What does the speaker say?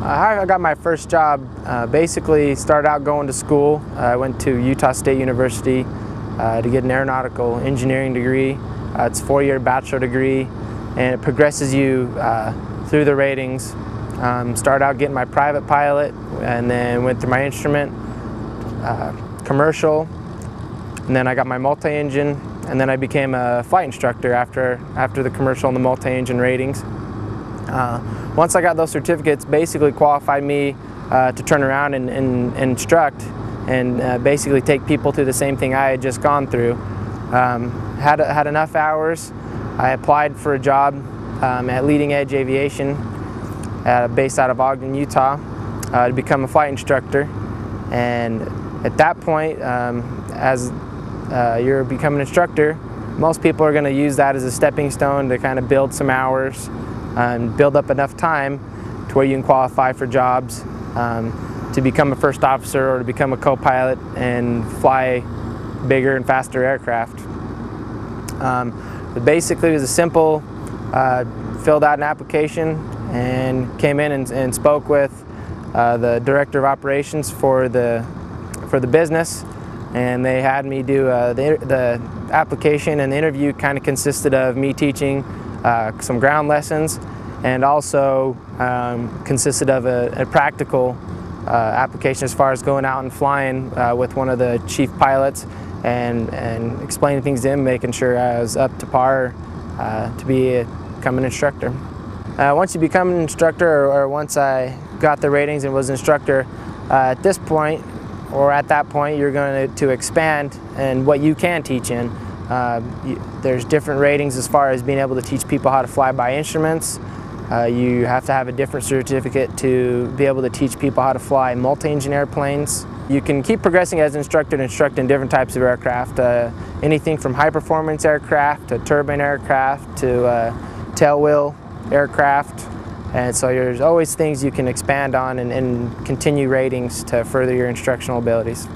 I got my first job, basically started out going to school. I went to Utah State University to get an aeronautical engineering degree. It's a 4-year bachelor degree, and it progresses you through the ratings. Started out getting my private pilot, and then went through my instrument, commercial, and then I got my multi-engine, and then I became a flight instructor after the commercial and the multi-engine ratings. Once I got those certificates, basically qualified me to turn around and instruct and basically take people through the same thing I had just gone through. Had enough hours. I applied for a job at Leading Edge Aviation based out of Ogden, Utah, to become a flight instructor. And at that point, as you're becoming an instructor, most people are going to use that as a stepping stone to kind of build some hours and build up enough time to where you can qualify for jobs to become a first officer or to become a co-pilot and fly bigger and faster aircraft. But basically it was a simple, filled out an application and came in and spoke with the director of operations for the business, and they had me do the application, and the interview kind of consisted of me teaching some ground lessons, and also consisted of a practical application as far as going out and flying with one of the chief pilots and explaining things to him, making sure I was up to par to become an instructor. Once you become an instructor, or once I got the ratings and was an instructor, at this point, or at that point, you're going to expand in what you can teach in. There's different ratings as far as being able to teach people how to fly by instruments. You have to have a different certificate to be able to teach people how to fly multi-engine airplanes. You can keep progressing as an instructor and instruct in different types of aircraft. Anything from high-performance aircraft to turbine aircraft to tailwheel aircraft. And so there's always things you can expand on and continue ratings to further your instructional abilities.